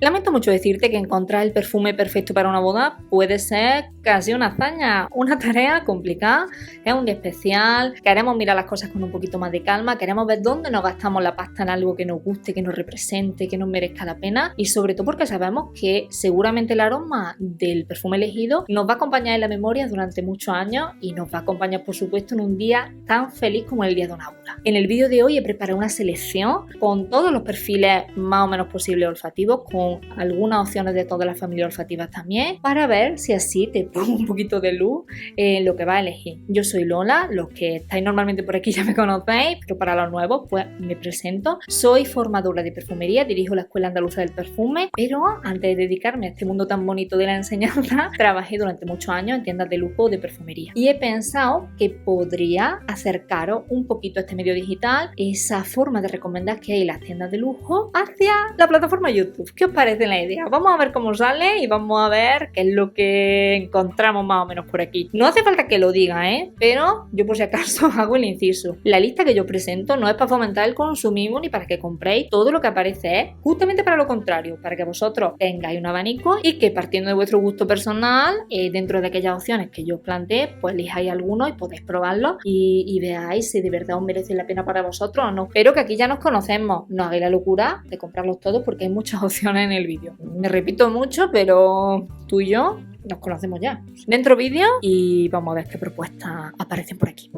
Lamento mucho decirte que encontrar el perfume perfecto para una boda puede ser casi una hazaña, una tarea complicada. Es un día especial, queremos mirar las cosas con un poquito más de calma, queremos ver dónde nos gastamos la pasta en algo que nos guste, que nos represente, que nos merezca la pena, y sobre todo porque sabemos que seguramente el aroma del perfume elegido nos va a acompañar en la memoria durante muchos años y nos va a acompañar, por supuesto, en un día tan feliz como el día de una boda. En el vídeo de hoy he preparado una selección con todos los perfiles más o menos posibles olfativos, con algunas opciones de todas las familias olfativas también, para ver si así te pongo un poquito de luz en lo que vas a elegir. Yo soy Lola, los que estáis normalmente por aquí ya me conocéis, pero para los nuevos pues me presento. Soy formadora de perfumería, dirijo la Escuela Andaluza del Perfume, pero antes de dedicarme a este mundo tan bonito de la enseñanza, trabajé durante muchos años en tiendas de lujo de perfumería. Y he pensado que podría acercaros un poquito a este medio digital, esa forma de recomendar que hay en las tiendas de lujo, hacia la plataforma YouTube. ¿Qué os parece la idea? Vamos a ver cómo sale y vamos a ver qué es lo que encontramos más o menos por aquí. No hace falta que lo diga, pero yo por si acaso hago el inciso. La lista que yo presento no es para fomentar el consumismo ni para que compréis todo lo que aparece, es justamente para lo contrario, para que vosotros tengáis un abanico y que, partiendo de vuestro gusto personal, dentro de aquellas opciones que yo os planteé, pues elijáis algunos y podéis probarlos y veáis si de verdad os merece la pena para vosotros o no. Pero que aquí ya nos conocemos, no hagáis la locura de comprarlos todos porque hay muchas opciones en el vídeo. Me repito mucho, pero tú y yo nos conocemos ya. Dentro vídeo y vamos a ver qué propuestas aparecen por aquí.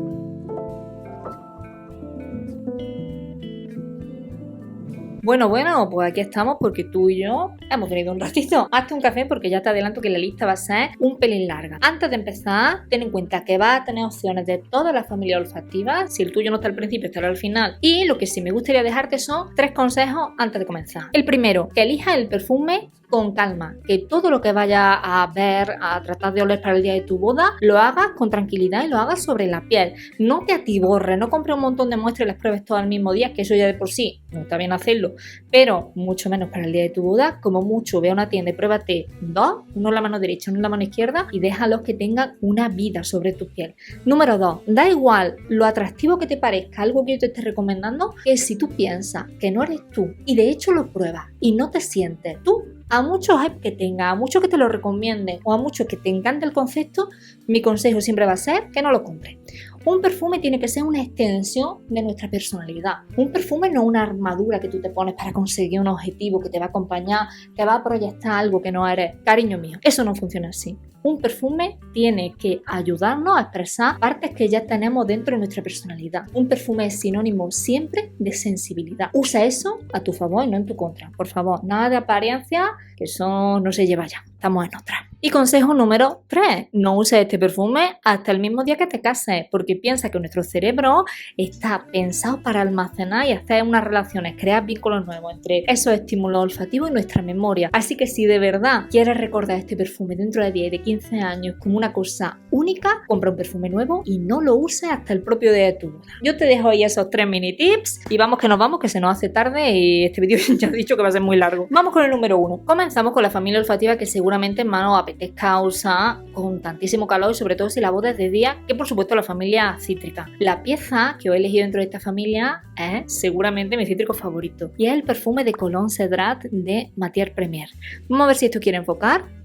Bueno, pues aquí estamos porque tú y yo hemos tenido un ratito. Hazte un café porque ya te adelanto que la lista va a ser un pelín larga. Antes de empezar, ten en cuenta que vas a tener opciones de todas las familias olfativas. Si el tuyo no está al principio, estará al final. Y lo que sí me gustaría dejarte son 3 consejos antes de comenzar. El primero, que elijas el perfume con calma, que todo lo que vayas a ver, a tratar de oler para el día de tu boda, lo hagas con tranquilidad y lo hagas sobre la piel. No te atiborres, no compres un montón de muestras y las pruebes todas al mismo día, que eso ya de por sí no está bien hacerlo, pero mucho menos para el día de tu boda. Como mucho, ve a una tienda y pruébate 2, uno en la mano derecha, uno en la mano izquierda, y déjalos que tengan una vida sobre tu piel. Número 2, da igual lo atractivo que te parezca algo que yo te esté recomendando, que si tú piensas que no eres tú y de hecho lo pruebas y no te sientes tú, a muchos hype que tenga, a muchos que te lo recomienden o a muchos que te encante el concepto, mi consejo siempre va a ser que no lo compres. Un perfume tiene que ser una extensión de nuestra personalidad. Un perfume no es una armadura que tú te pones para conseguir un objetivo que te va a acompañar, que va a proyectar algo que no eres. Cariño mío, eso no funciona así. Un perfume tiene que ayudarnos a expresar partes que ya tenemos dentro de nuestra personalidad. Un perfume es sinónimo siempre de sensibilidad. Usa eso a tu favor y no en tu contra. Por favor, nada de apariencia, que eso no se lleva ya. Estamos en otra. Y consejo número 3, no uses este perfume hasta el mismo día que te cases, porque piensa que nuestro cerebro está pensado para almacenar y hacer unas relaciones, crear vínculos nuevos entre esos estímulos olfativos y nuestra memoria. Así que si de verdad quieres recordar este perfume dentro de 10 y de 15 años como una cosa única, compra un perfume nuevo y no lo uses hasta el propio día de tu boda. Yo te dejo ahí esos 3 mini tips y vamos que nos vamos, que se nos hace tarde y este vídeo ya he dicho que va a ser muy largo. Vamos con el número 1. Comenzamos con la familia olfativa, que seguramente más nos apetezca usar con tantísimo calor, y sobre todo si la boda es de día, que por supuesto la familia cítrica. La pieza que os he elegido dentro de esta familia es seguramente mi cítrico favorito y es el perfume de Cologne Cedrat de Matière Premier. Vamos a ver si esto quiere enfocar.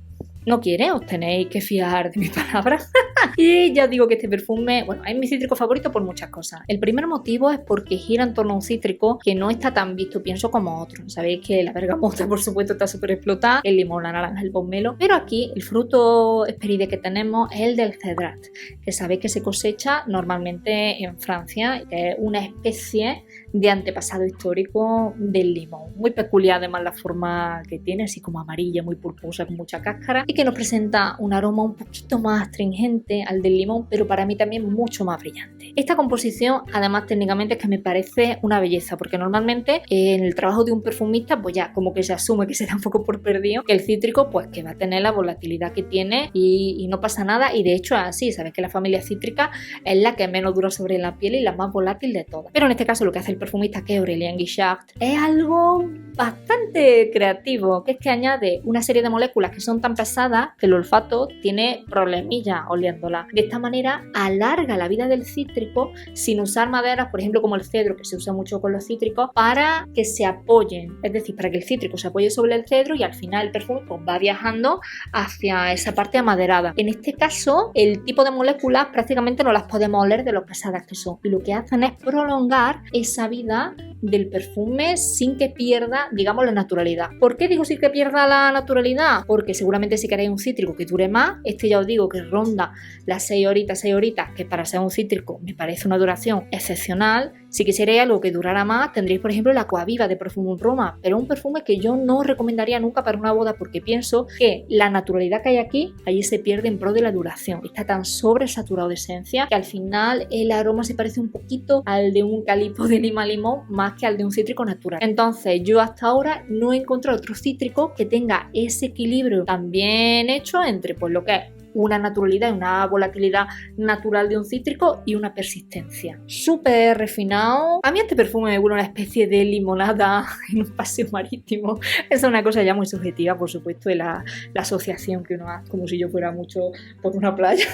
No quiere, os tenéis que fiar de mis palabras. Y ya os digo que este perfume, bueno, es mi cítrico favorito por muchas cosas. El primer motivo es porque gira en torno a un cítrico que no está tan visto, pienso, como otros. Sabéis que la bergamota, por supuesto, está súper explotada, el limón, la naranja, el pomelo, pero aquí el fruto esperide que tenemos es el del cedrat, que sabéis que se cosecha normalmente en Francia, que es una especie de antepasado histórico del limón. Muy peculiar además la forma que tiene, así como amarilla, muy pulposa, con mucha cáscara, y que nos presenta un aroma un poquito más astringente al del limón, pero para mí también mucho más brillante. Esta composición, además, técnicamente es que me parece una belleza, porque normalmente en el trabajo de un perfumista, pues ya como que se asume, que se da un poco por perdido, que el cítrico pues que va a tener la volatilidad que tiene y no pasa nada, y de hecho es así. Sabes que la familia cítrica es la que menos dura sobre la piel y la más volátil de todas. Pero en este caso lo que hace el perfumista, que es Aurélien Guichard, es algo bastante creativo, que es que añade una serie de moléculas que son tan pesadas que el olfato tiene problemillas oliendo removiéndola. De esta manera alarga la vida del cítrico sin usar maderas, por ejemplo, como el cedro, que se usa mucho con los cítricos, para que se apoyen, es decir, para que el cítrico se apoye sobre el cedro y al final el perfume pues, va viajando hacia esa parte amaderada. En este caso, el tipo de moléculas prácticamente no las podemos oler de lo pesadas que son, y lo que hacen es prolongar esa vida del perfume sin que pierda, digamos, la naturalidad. ¿Por qué digo sin que pierda la naturalidad? Porque seguramente si queréis un cítrico que dure más, este ya os digo que ronda las 6 horitas, que para ser un cítrico me parece una duración excepcional. Si quisierais algo que durara más, tendréis por ejemplo la Aquaviva de Profumum Roma, pero es un perfume que yo no recomendaría nunca para una boda porque pienso que la naturalidad que hay aquí, allí se pierde en pro de la duración. Está tan sobresaturado de esencia que al final el aroma se parece un poquito al de un calipo de lima limón más que al de un cítrico natural. Entonces yo hasta ahora no he encontrado otro cítrico que tenga ese equilibrio tan bien hecho entre pues lo que es una naturalidad y una volatilidad natural de un cítrico y una persistencia. Súper refinado. A mí este perfume me huele una especie de limonada en un paseo marítimo. Es una cosa ya muy subjetiva, por supuesto, de la asociación que uno hace, como si yo fuera mucho por una playa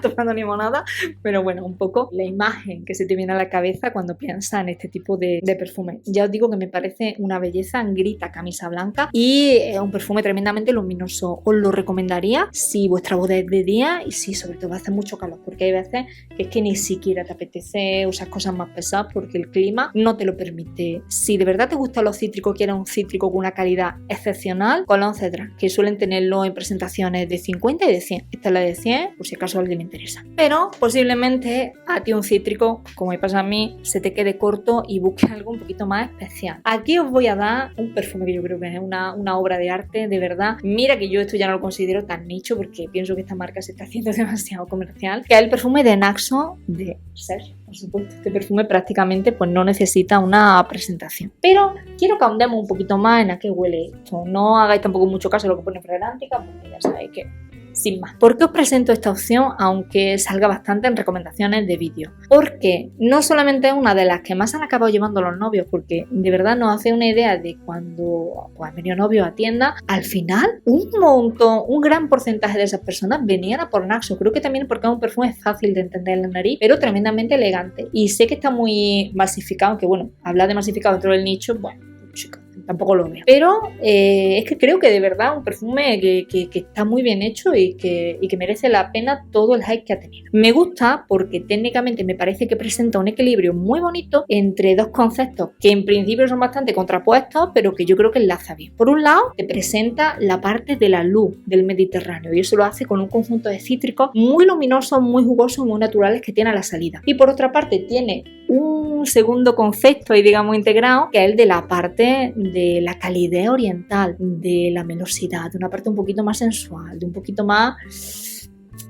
tomando limonada, pero bueno, un poco la imagen que se te viene a la cabeza cuando piensas en este tipo de perfume. Ya os digo que me parece una belleza en grita camisa blanca y es un perfume tremendamente luminoso. Os lo recomendaría si vuestra boda es de día y si sobre todo hace mucho calor, porque hay veces que es que ni siquiera te apetece usar cosas más pesadas porque el clima no te lo permite. Si de verdad te gustan los cítricos, quieres un cítrico con una calidad excepcional, Colón Cedra, que suelen tenerlo en presentaciones de 50 y de 100. Esta es la de 100, por si acaso a alguien le interesa. Pero posiblemente a ti un cítrico, como me pasa a mí, se te quede corto y busques algo un poquito más especial. Aquí os voy a dar un perfume que yo creo que es una obra de arte, de verdad. Mira que yo esto ya no lo considero tan nicho porque pienso que esta marca se está haciendo demasiado comercial, que es el perfume de Naxo de Serge. Por supuesto, este perfume prácticamente pues no necesita una presentación. Pero quiero que ahondemos un poquito más en a qué huele esto. No hagáis tampoco mucho caso a lo que pone Fragrantica, porque ya sabéis que sin más. ¿Por qué os presento esta opción aunque salga bastante en recomendaciones de vídeo? Porque no solamente es una de las que más han acabado llevando los novios, porque de verdad nos hace una idea de cuando pues, han venido novios a tienda, al final un montón, un gran porcentaje de esas personas venían a por Naxo. Creo que también porque es un perfume fácil de entender en la nariz, pero tremendamente elegante. Y sé que está muy masificado, aunque bueno, hablar de masificado dentro del nicho, bueno, chicos, tampoco lo veo. Pero es que creo que de verdad un perfume que está muy bien hecho y que merece la pena todo el hype que ha tenido. Me gusta porque técnicamente me parece que presenta un equilibrio muy bonito entre dos conceptos que en principio son bastante contrapuestos, pero que yo creo que enlaza bien. Por un lado, te presenta la parte de la luz del Mediterráneo y eso lo hace con un conjunto de cítricos muy luminosos, muy jugosos, muy naturales que tiene a la salida. Y por otra parte, tiene un segundo concepto ahí digamos integrado, que es el de la parte de la calidez oriental, de la melosidad, de una parte un poquito más sensual, de un poquito más...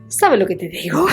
¿Sabes lo que te digo?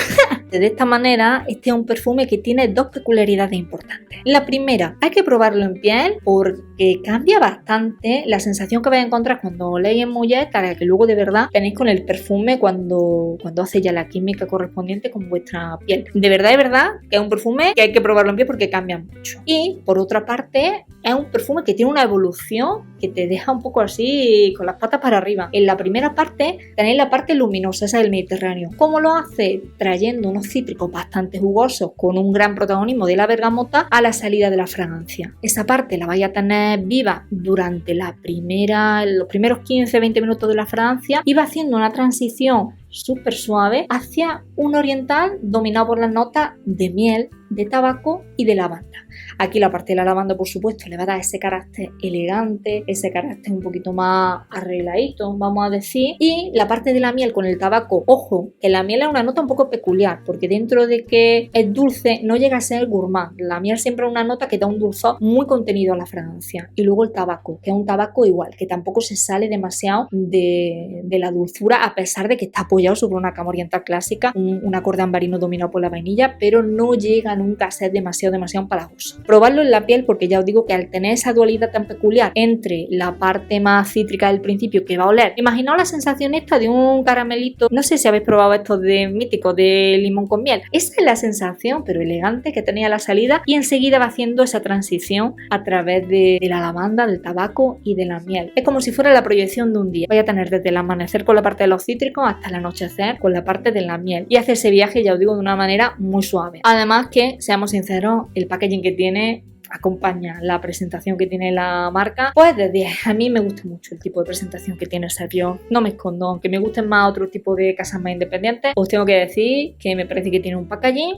De esta manera, este es un perfume que tiene dos peculiaridades importantes. La primera, hay que probarlo en piel porque cambia bastante la sensación que vais a encontrar cuando oléis en mujer para que luego de verdad tenéis con el perfume cuando hace ya la química correspondiente con vuestra piel. De verdad que es un perfume que hay que probarlo en piel porque cambia mucho. Y por otra parte, es un perfume que tiene una evolución que te deja un poco así con las patas para arriba. En la primera parte tenéis la parte luminosa, esa del Mediterráneo. ¿Cómo lo hace? Trayendo unos cítricos bastante jugosos con un gran protagonismo de la bergamota a la salida de la fragancia. Esa parte la vais a tener viva durante los primeros 15-20 minutos de la fragancia y va haciendo una transición súper suave hacia un oriental dominado por las notas de miel, de tabaco y de lavanda. Aquí la parte de la lavanda, por supuesto, le va a dar ese carácter elegante, ese carácter un poquito más arregladito, vamos a decir. Y la parte de la miel con el tabaco, ojo, que la miel es una nota un poco peculiar, porque dentro de que es dulce, no llega a ser gourmand. La miel siempre es una nota que da un dulzor muy contenido a la fragancia. Y luego el tabaco, que es un tabaco igual, que tampoco se sale demasiado de la dulzura, a pesar de que está apoyado sobre una cama oriental clásica, un acorde ambarino dominado por la vainilla, pero no llega a nunca ser demasiado empalagoso. Probarlo en la piel porque ya os digo que al tener esa dualidad tan peculiar entre la parte más cítrica del principio que va a oler, imaginaos la sensación esta de un caramelito, no sé si habéis probado estos de míticos de limón con miel, esa es la sensación pero elegante que tenía la salida y enseguida va haciendo esa transición a través de la lavanda, del tabaco y de la miel. Es como si fuera la proyección de un día. Voy a tener desde el amanecer con la parte de los cítricos hasta el anochecer con la parte de la miel y hace ese viaje, ya os digo, de una manera muy suave. Además que, seamos sinceros, el packaging que tiene acompaña la presentación que tiene la marca, pues de 10. A mí me gusta mucho el tipo de presentación que tiene Serpio, no me escondo, aunque me gusten más otro tipo de casas más independientes, os tengo que decir que me parece que tiene un packaging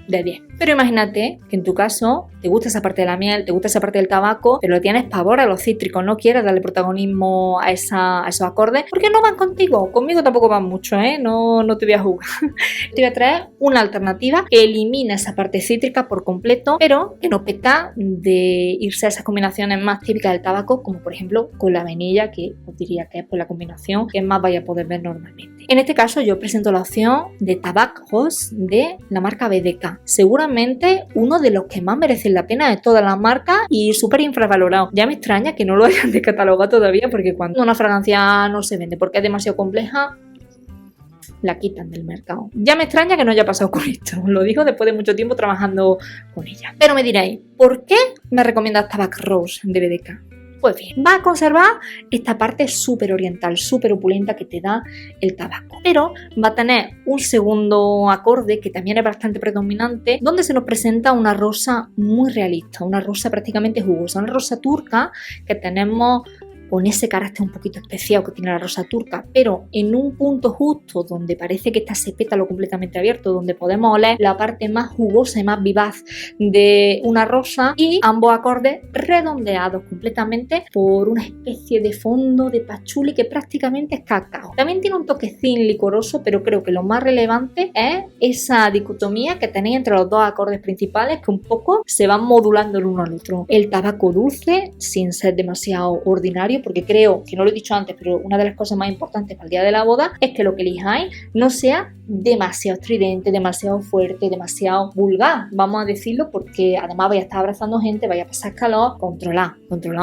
de 10. Pero imagínate que en tu caso te gusta esa parte de la miel, te gusta esa parte del tabaco, pero le tienes pavor a los cítricos, no quieres darle protagonismo a esos acordes, porque no van contigo. Conmigo tampoco van mucho, no te voy a jugar. Te voy a traer una alternativa que elimina esa parte cítrica por completo, pero que no peca de irse a esas combinaciones más típicas del tabaco, como por ejemplo con la vainilla, que os diría que es por la combinación que más vais a poder ver normalmente. En este caso yo presento la opción de tabacos de la marca BDK. Seguramente uno de los que más merecen la pena de todas las marcas y súper infravalorado. Ya me extraña que no lo hayan descatalogado todavía, porque cuando una fragancia no se vende porque es demasiado compleja, la quitan del mercado. Ya me extraña que no haya pasado con esto. Os lo digo después de mucho tiempo trabajando con ella. Pero me diréis, ¿por qué me recomiendas Tabac Rose de BDK? Pues bien, va a conservar esta parte súper oriental, súper opulenta que te da el tabaco. Pero va a tener un segundo acorde que también es bastante predominante, donde se nos presenta una rosa muy realista, una rosa prácticamente jugosa, una rosa turca que tenemos con ese carácter un poquito especial que tiene la rosa turca, pero en un punto justo donde parece que está ese pétalo completamente abierto, donde podemos oler la parte más jugosa y más vivaz de una rosa, y ambos acordes redondeados completamente por una especie de fondo de pachuli que prácticamente es cacao. También tiene un toquecín licoroso, pero creo que lo más relevante es esa dicotomía que tenéis entre los dos acordes principales, que un poco se van modulando el uno al otro. El tabaco dulce, sin ser demasiado ordinario, porque creo, que no lo he dicho antes, pero una de las cosas más importantes para el día de la boda es que lo que elijáis no sea demasiado estridente, demasiado fuerte, demasiado vulgar, vamos a decirlo, porque además vais a estar abrazando gente, vais a pasar calor. Controlad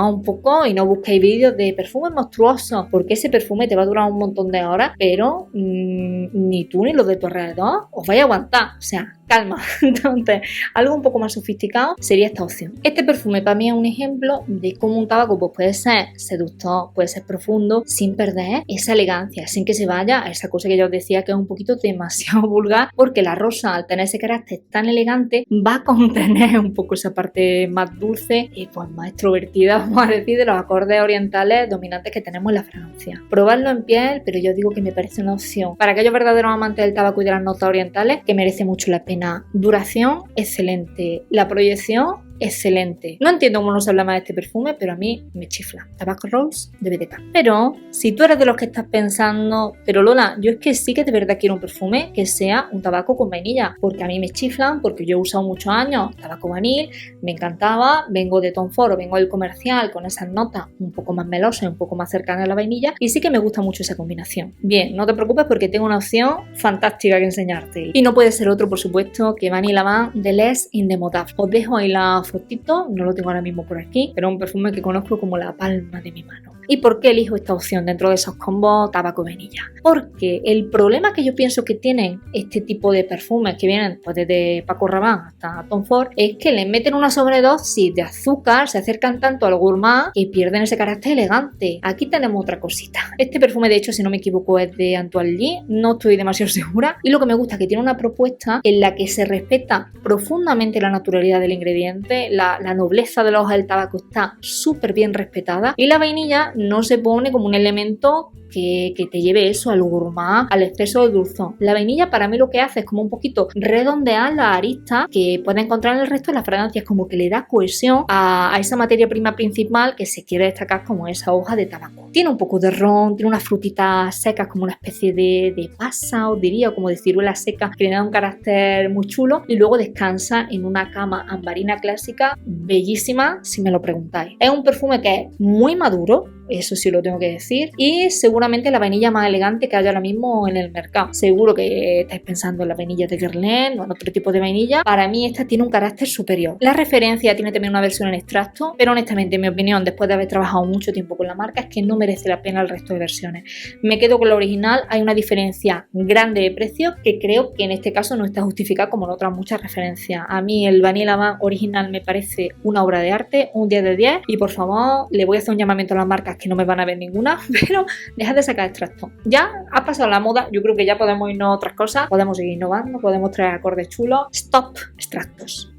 un poco y no busquéis vídeos de perfumes monstruosos, porque ese perfume te va a durar un montón de horas, pero ni tú ni los de tu alrededor os vais a aguantar, o sea, calma. Entonces, algo un poco más sofisticado sería esta opción. Este perfume para mí es un ejemplo de cómo un tabaco pues, puede ser seductor, puede ser profundo, sin perder esa elegancia, sin que se vaya a esa cosa que ya os decía que es un poquito demasiado vulgar, porque la rosa, al tener ese carácter tan elegante, va a contener un poco esa parte más dulce y pues más extrovertida, vamos a decir, de los acordes orientales dominantes que tenemos en la fragancia. Probarlo en piel, pero yo digo que me parece una opción para aquellos verdaderos amantes del tabaco y de las notas orientales, que merece mucho la pena. Duración excelente, la proyección excelente. No entiendo cómo no se habla más de este perfume, pero a mí me chifla. Tabac Rose de BDK. Pero si tú eres de los que estás pensando, pero Lola, yo es que sí que de verdad quiero un perfume que sea un tabaco con vainilla, porque a mí me chiflan, porque yo he usado muchos años tabaco vanil, me encantaba, vengo de Tom Ford, vengo del comercial con esas notas un poco más melosas y un poco más cercanas a la vainilla, y sí que me gusta mucho esa combinación. Bien, no te preocupes porque tengo una opción fantástica que enseñarte. Y no puede ser otro, por supuesto, que Vanilla Van de Les Indemodable. Os dejo ahí la fotito, no lo tengo ahora mismo por aquí, pero es un perfume que conozco como la palma de mi mano. ¿Y por qué elijo esta opción dentro de esos combos tabaco-vainilla? Porque el problema que yo pienso que tienen este tipo de perfumes que vienen pues, desde Paco Rabanne hasta Tom Ford es que le meten una sobredosis de azúcar, se acercan tanto al gourmand que pierden ese carácter elegante. Aquí tenemos otra cosita. Este perfume, de hecho, si no me equivoco, es de Antoine Lie, no estoy demasiado segura. Y lo que me gusta es que tiene una propuesta en la que se respeta profundamente la naturalidad del ingrediente, la nobleza de la hoja del tabaco está súper bien respetada y la vainilla no se pone como un elemento que te lleve eso al gourmand, al exceso de dulzón. La vainilla para mí lo que hace es como un poquito redondear la arista que puede encontrar en el resto de las fragancias, como que le da cohesión a esa materia prima principal que se quiere destacar como esa hoja de tabaco. Tiene un poco de ron, tiene unas frutitas secas como una especie de pasa, os diría, o como de ciruela seca, que le da un carácter muy chulo, y luego descansa en una cama ambarina clásica bellísima, si me lo preguntáis. Es un perfume que es muy maduro, eso sí lo tengo que decir, y seguramente seguramente la vainilla más elegante que haya ahora mismo en el mercado. Seguro que estáis pensando en la vainilla de Guerlain o en otro tipo de vainilla. Para mí esta tiene un carácter superior. La referencia tiene también una versión en extracto, pero honestamente, en mi opinión, después de haber trabajado mucho tiempo con la marca, es que no merece la pena el resto de versiones. Me quedo con la original. Hay una diferencia grande de precio que creo que en este caso no está justificada como en otras muchas referencias. A mí el Vanilla Van original me parece una obra de arte, un 10 de 10, y por favor le voy a hacer un llamamiento a las marcas que no me van a ver ninguna, pero dejad de sacar extractos. Ya ha pasado la moda, yo creo que ya podemos irnos a otras cosas, podemos seguir innovando, podemos traer acordes chulos. Stop extractos.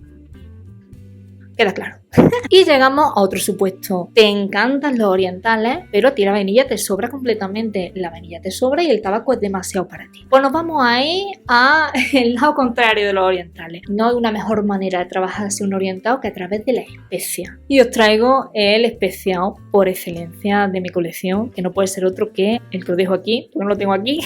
Queda claro. Y llegamos a otro supuesto. Te encantan los orientales, pero a ti la vainilla te sobra completamente. La vainilla te sobra y el tabaco es demasiado para ti. Pues nos vamos ahí al lado contrario de los orientales. No hay una mejor manera de trabajar así un orientado que a través de la especia. Y os traigo el especiado por excelencia de mi colección, que no puede ser otro que el que os dejo aquí, porque no lo tengo aquí,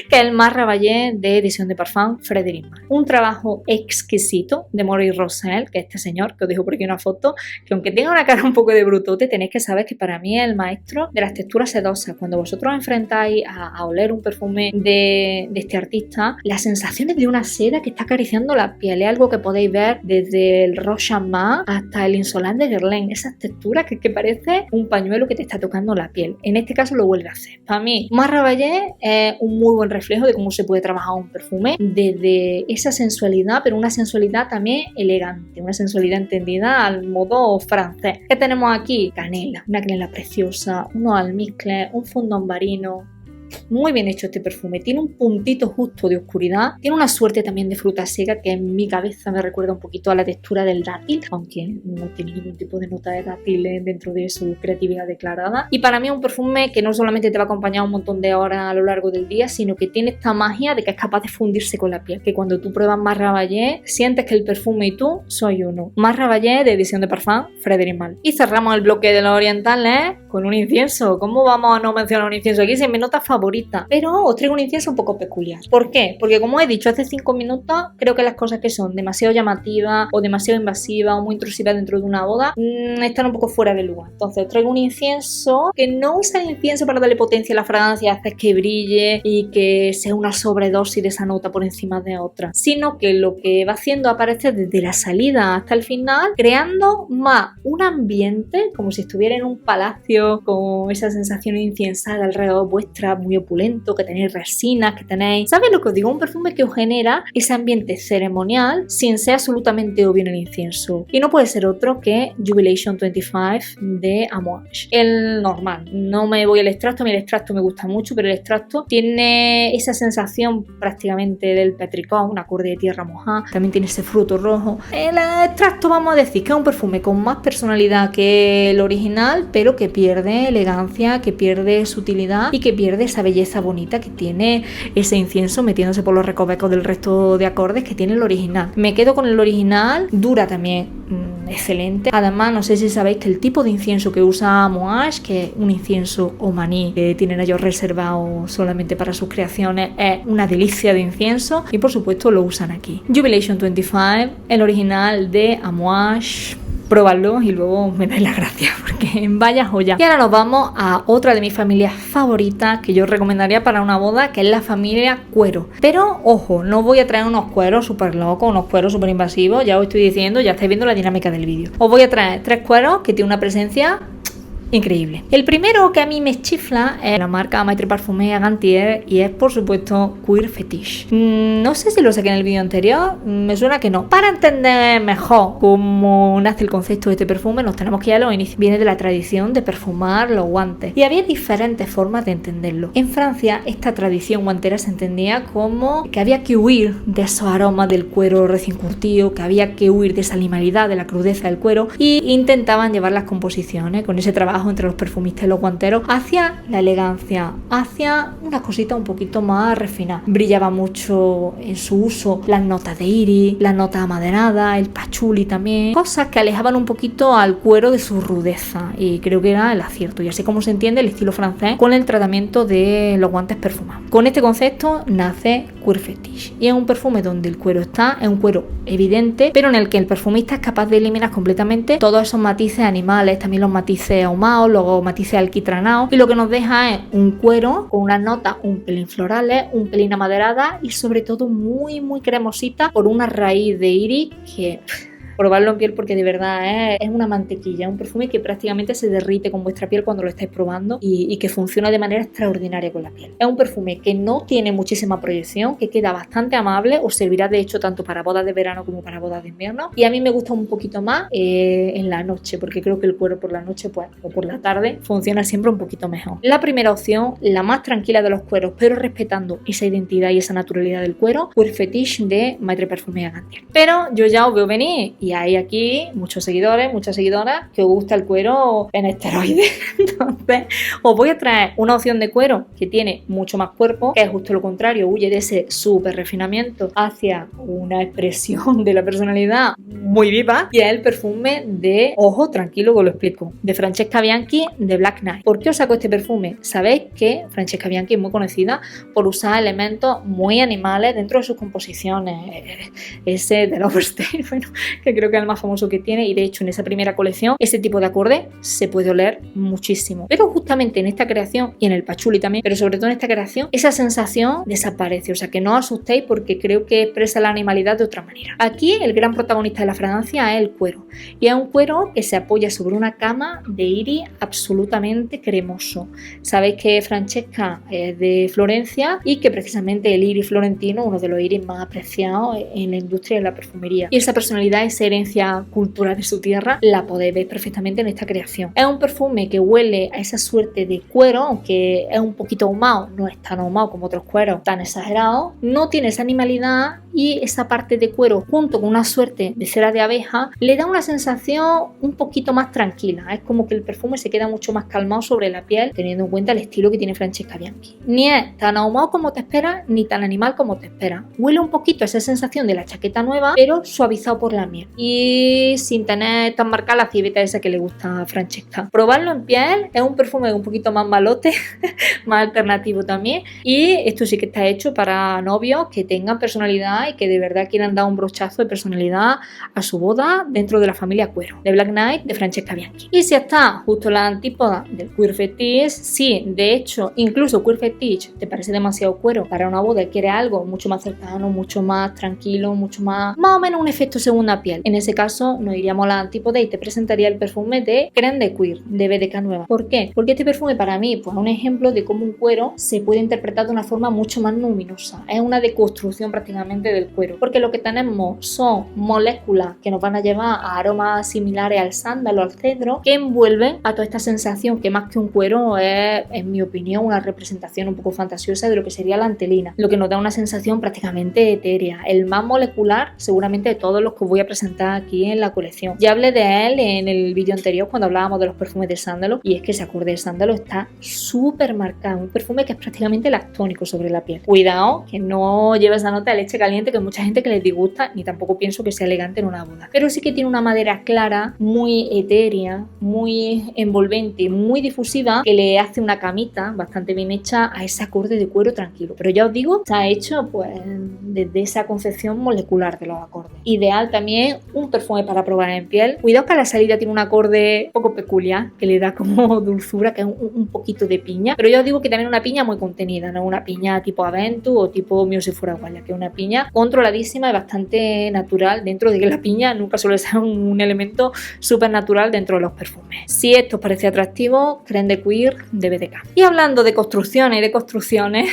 que es el Mas Raballé de edición de Parfum Frédéric Malle. Un trabajo exquisito de Maurice Rossel, que es este señor, que os dejo por aquí una foto, que aunque tenga una cara un poco de brutote, tenéis que saber que para mí es el maestro de las texturas sedosas. Cuando vosotros os enfrentáis a oler un perfume de este artista, las sensaciones de una seda que está acariciando la piel es algo que podéis ver desde el Rose Champmat hasta el Insolent de Guerlain. Esas texturas que parece un pañuelo que te está tocando la piel. En este caso lo vuelve a hacer. Para mí, Mas Raballé es un muy buen reflejo de cómo se puede trabajar un perfume desde esa sensualidad, pero una sensualidad también elegante, una sensualidad entendida al modo francés. ¿Qué tenemos aquí? Canela, una canela preciosa, unos almizcles, un fondant marino. Muy bien hecho este perfume, tiene un puntito justo de oscuridad, tiene una suerte también de fruta seca que en mi cabeza me recuerda un poquito a la textura del dátil, aunque no tiene ningún tipo de nota de dátil dentro de su creatividad declarada. Y para mí es un perfume que no solamente te va a acompañar un montón de horas a lo largo del día, sino que tiene esta magia de que es capaz de fundirse con la piel, que cuando tú pruebas Mas Raballé sientes que el perfume y tú soy uno. Mas Raballé de edición de Parfum Frédéric Malle. Y cerramos el bloque de los orientales con un incienso. ¿Cómo vamos a no mencionar un incienso aquí? Si es mi nota favorita. Pero os traigo un incienso un poco peculiar. ¿Por qué? Porque como he dicho hace 5 minutos, creo que las cosas que son demasiado llamativas o demasiado invasivas o muy intrusivas dentro de una boda están un poco fuera de lugar. Entonces os traigo un incienso que no usa el incienso para darle potencia a la fragancia, hacer que brille y que sea una sobredosis de esa nota por encima de otra, sino que lo que va haciendo aparece desde la salida hasta el final, creando más un ambiente como si estuviera en un palacio con esa sensación inciensada alrededor vuestra, muy opulento, que tenéis resinas, que tenéis... ¿Sabes lo que os digo? Un perfume que os genera ese ambiente ceremonial sin ser absolutamente obvio en el incienso. Y no puede ser otro que Jubilation 25 de Amouage. El normal. No me voy al extracto, a mí el extracto me gusta mucho, pero el extracto tiene esa sensación prácticamente del petricón, un acorde de tierra mojada, también tiene ese fruto rojo. El extracto vamos a decir que es un perfume con más personalidad que el original, pero que pierde elegancia, que pierde sutilidad y que pierde esa belleza bonita que tiene ese incienso metiéndose por los recovecos del resto de acordes que tiene el original. Me quedo con el original, dura también excelente. Además, no sé si sabéis que el tipo de incienso que usa Amouage, que es un incienso omaní que tienen ellos reservado solamente para sus creaciones, es una delicia de incienso y por supuesto lo usan aquí. Jubilation 25, el original de Amouage. Probarlo y luego me dais las gracias porque vaya joya. Y ahora nos vamos a otra de mis familias favoritas que yo recomendaría para una boda, que es la familia cuero. Pero ojo, no voy a traer unos cueros súper locos, unos cueros súper invasivos, ya os estoy diciendo, ya estáis viendo la dinámica del vídeo. Os voy a traer 3 cueros que tienen una presencia increíble. El primero que a mí me chifla es la marca Maitre Parfumé Gantier y es por supuesto Queer Fetish. No sé si lo saqué en el vídeo anterior, me suena que no. Para entender mejor cómo nace el concepto de este perfume nos tenemos que ir a los inicios. Viene de la tradición de perfumar los guantes y había diferentes formas de entenderlo. En Francia esta tradición guantera se entendía como que había que huir de esos aromas del cuero recién curtido, que había que huir de esa animalidad, de la crudeza del cuero, y intentaban llevar las composiciones con ese trabajo entre los perfumistas y los guanteros hacia la elegancia, hacia una cosita un poquito más refinada. Brillaba mucho en su uso las notas de iris, las notas amaderadas, el pachuli también, cosas que alejaban un poquito al cuero de su rudeza y creo que era el acierto, y así como se entiende el estilo francés con el tratamiento de los guantes perfumados. Con este concepto nace Queer Fetish. Y es un perfume donde el cuero es un cuero evidente, pero en el que el perfumista es capaz de eliminar completamente todos esos matices animales, también los matices ahumados, los matices alquitranados, y lo que nos deja es un cuero con unas notas un pelín florales, un pelín amaderadas y sobre todo muy muy cremosita por una raíz de iris que... probarlo en piel porque de verdad es una mantequilla, un perfume que prácticamente se derrite con vuestra piel cuando lo estáis probando y que funciona de manera extraordinaria con la piel. Es un perfume que no tiene muchísima proyección, que queda bastante amable, os servirá de hecho tanto para bodas de verano como para bodas de invierno, y a mí me gusta un poquito más en la noche, porque creo que el cuero por la noche pues, o por la tarde funciona siempre un poquito mejor. La primera opción, la más tranquila de los cueros, pero respetando esa identidad y esa naturalidad del cuero, Queer Fetish de Maitre Parfumé Gantier. Pero yo ya os veo venir y hay aquí muchos seguidores, muchas seguidoras que os gusta el cuero en esteroides. Entonces os voy a traer una opción de cuero que tiene mucho más cuerpo, que es justo lo contrario, huye de ese súper refinamiento hacia una expresión de la personalidad muy viva, y es el perfume de, ojo, tranquilo que os lo explico, de Francesca Bianchi de Black Knight. ¿Por qué os saco este perfume? Sabéis que Francesca Bianchi es muy conocida por usar elementos muy animales dentro de sus composiciones, ese del Overstay, bueno, que creo que es el más famoso que tiene, y de hecho en esa primera colección ese tipo de acorde se puede oler muchísimo, pero justamente en esta creación y en el Patchouli también, pero sobre todo en esta creación, esa sensación desaparece, o sea que no os asustéis porque creo que expresa la animalidad de otra manera. Aquí el gran protagonista de la fragancia es el cuero, y es un cuero que se apoya sobre una cama de iris absolutamente cremoso. Sabéis que Francesca es de Florencia y que precisamente el iris florentino es uno de los iris más apreciados en la industria de la perfumería, y esa personalidad, esa herencia cultural de su tierra, la podéis ver perfectamente en esta creación. Es un perfume que huele a esa suerte de cuero, aunque es un poquito ahumado, no es tan ahumado como otros cueros tan exagerados, no tiene esa animalidad, y esa parte de cuero junto con una suerte de cera de abeja le da una sensación un poquito más tranquila. Es como que el perfume se queda mucho más calmado sobre la piel, teniendo en cuenta el estilo que tiene Francesca Bianchi. Ni es tan ahumado como te esperas, ni tan animal como te esperas. Huele un poquito a esa sensación de la chaqueta nueva, pero suavizado por la miel y sin tener tan marcada la civeta esa que le gusta a Francesca. Probarlo en piel, es un perfume un poquito más malote, más alternativo también, y esto sí que está hecho para novios que tengan personalidad y que de verdad quieran dar un brochazo de personalidad a su boda dentro de la familia cuero, de Black Knight de Francesca Bianchi. Y si está justo la antípoda del Queer Fetish, sí, de hecho, incluso Queer Fetish te parece demasiado cuero para una boda y quieres algo mucho más cercano, mucho más tranquilo, mucho más o menos un efecto segunda piel. En ese caso nos iríamos a la antípoda y te presentaría el perfume de Crème de Cuir de BDK Nueva. ¿Por qué? Porque este perfume para mí pues, es un ejemplo de cómo un cuero se puede interpretar de una forma mucho más luminosa. Es una deconstrucción prácticamente del cuero, porque lo que tenemos son moléculas que nos van a llevar a aromas similares al sándalo, al cedro, que envuelven a toda esta sensación que más que un cuero es, en mi opinión, una representación un poco fantasiosa de lo que sería la antelina, lo que nos da una sensación prácticamente etérea, el más molecular seguramente de todos los que os voy a presentar aquí en la colección. Ya hablé de él en el vídeo anterior cuando hablábamos de los perfumes de sándalo, y es que ese acorde de sándalo está súper marcado, un perfume que es prácticamente lactónico sobre la piel. Cuidado que no lleva esa nota de leche caliente que mucha gente que les disgusta, ni tampoco pienso que sea elegante en una boda, pero sí que tiene una madera clara, muy etérea, muy envolvente, muy difusiva, que le hace una camita bastante bien hecha a ese acorde de cuero tranquilo. Pero ya os digo, está hecho pues desde esa concepción molecular de los acordes. Ideal también un perfume para probar en piel. Cuidado que a la salida tiene un acorde un poco peculiar que le da como dulzura, que es un poquito de piña, pero ya os digo que también una piña muy contenida, no una piña tipo Aventus o tipo Mio si fuera guaya, que es una piña controladísima y bastante natural, dentro de que la piña nunca suele ser un elemento súper natural dentro de los perfumes. Si esto os parece atractivo, Crème de Cuir de BDK. Y hablando de construcciones y de construcciones,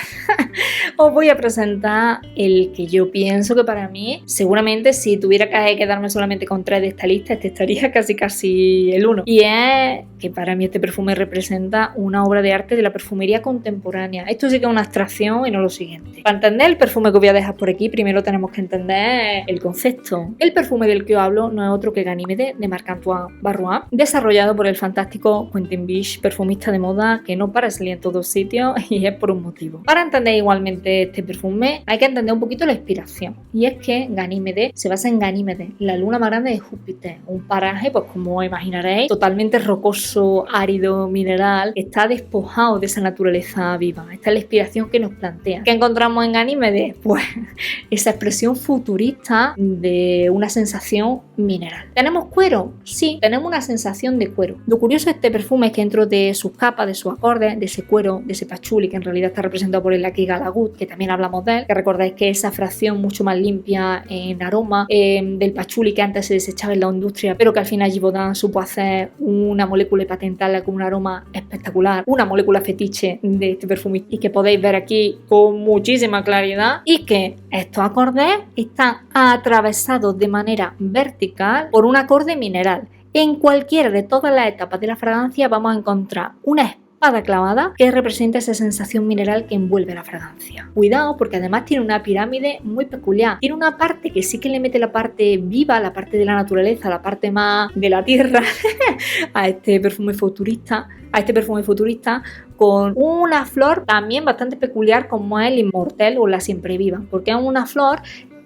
os voy a presentar el que yo pienso que para mí, seguramente si tuviera que quedarme solamente con 3 de esta lista, este estaría casi el 1. Y es que para mí este perfume representa una obra de arte de la perfumería contemporánea. Esto sí que es una abstracción y no lo siguiente. Para entender el perfume que voy a dejar por aquí, primero tenemos que entender el concepto. El perfume del que os hablo no es otro que Ganymede de Marc-Antoine Barrois, desarrollado por el fantástico Quentin Bisch, perfumista de moda que no para de salir en todos sitios, y es por un motivo. Para entender igualmente este perfume hay que entender un poquito la inspiración, y es que Ganymede se basa en Ganímedes, la luna más grande de Júpiter, un paraje, pues como imaginaréis, totalmente rocoso, árido, mineral, está despojado de esa naturaleza viva. Esta es la inspiración que nos plantea. ¿Qué encontramos en Ganímedes? Pues esa expresión futurista de una sensación mineral. ¿Tenemos cuero? Sí, tenemos una sensación de cuero. Lo curioso de este perfume es que dentro de sus capas, de sus acordes, de ese cuero, de ese pachuli, que en realidad está representado por el Aki Galagut, que también hablamos de él, que recordáis que esa fracción mucho más limpia en aroma del pachuli que antes se desechaba en la industria, pero que al final Givaudan supo hacer una molécula y patentarla con un aroma espectacular, una molécula fetiche de este perfume y que podéis ver aquí con muchísima claridad, y que estos acordes están atravesados de manera vertical por un acorde mineral. En cualquiera de todas las etapas de la fragancia vamos a encontrar una espada clavada que representa esa sensación mineral que envuelve la fragancia. Cuidado, porque además tiene una pirámide muy peculiar. Tiene una parte que sí que le mete la parte viva, la parte de la naturaleza, la parte más de la tierra a este perfume futurista. Con una flor también bastante peculiar como es el Immortel o la Siempre Viva, porque es una flor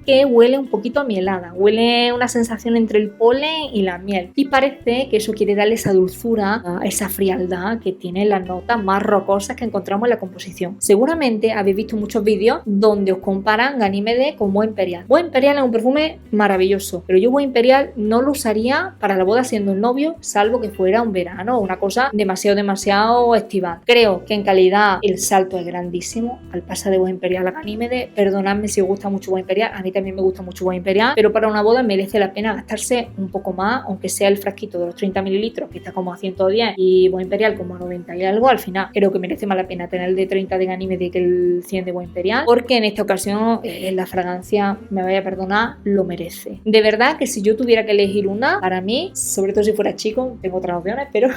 que huele un poquito a mielada, huele una sensación entre el polen y la miel, y parece que eso quiere darle esa dulzura, esa frialdad que tiene las notas más rocosas que encontramos en la composición. Seguramente habéis visto muchos vídeos donde os comparan Ganímedes con Bois Imperial. Bois Imperial es un perfume maravilloso, pero yo Bois Imperial no lo usaría para la boda siendo el novio, salvo que fuera un verano o una cosa demasiado estival. Creo que en calidad el salto es grandísimo al pasar de Bois Imperial a Ganímedes. Perdonadme si os gusta mucho Bois Imperial, a mí también me gusta mucho Bois Imperial, pero para una boda merece la pena gastarse un poco más, aunque sea el frasquito de los 30 mililitros que está como a 110 y Bois Imperial como a 90 y algo. Al final creo que merece más la pena tener el de 30 de Ganímedes que el 100 de Bois Imperial, porque en esta ocasión la fragancia, me vaya a perdonar, lo merece. De verdad que si yo tuviera que elegir una, para mí, sobre todo si fuera chico, tengo otras opciones, pero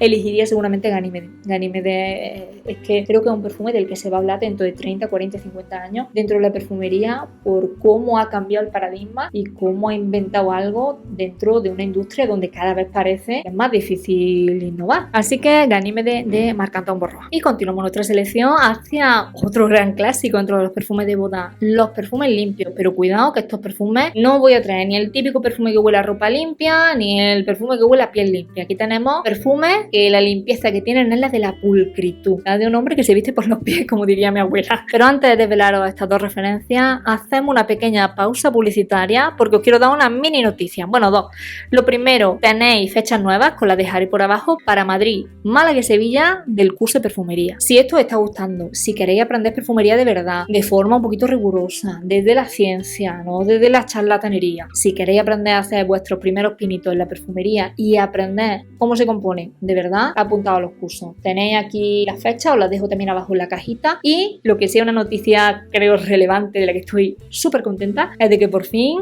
elegiría seguramente Ganímedes. Ganímedes es que creo que es un perfume del que se va a hablar dentro de 30, 40, 50 años dentro de la perfumería, por cómo ha cambiado el paradigma y cómo ha inventado algo dentro de una industria donde cada vez parece que es más difícil innovar. Así que Ganímedes de Marc Antoine Bourjois. Y continuamos nuestra selección hacia otro gran clásico dentro de los perfumes de boda, los perfumes limpios. Pero cuidado que estos perfumes no voy a traer ni el típico perfume que huele a ropa limpia ni el perfume que huele a piel limpia. Aquí tenemos perfumes que la limpieza que tienen es la de la pulcritud, la de un hombre que se viste por los pies, como diría mi abuela. Pero antes de desvelaros estas dos referencias, hacemos una pequeña pausa publicitaria porque os quiero dar una mini noticia. Bueno, dos. Lo primero, tenéis fechas nuevas, con las dejaré por abajo, para Madrid, Málaga y Sevilla del curso de perfumería. Si esto os está gustando, si queréis aprender perfumería de verdad, de forma un poquito rigurosa, desde la ciencia, no desde la charlatanería, si queréis aprender a hacer vuestros primeros pinitos en la perfumería y aprender cómo se compone de verdad, apuntado a los cursos. Tenéis aquí las fechas, os las dejo también abajo en la cajita. Y lo que sea una noticia, creo, relevante, de la que estoy súper contenta, es de que por fin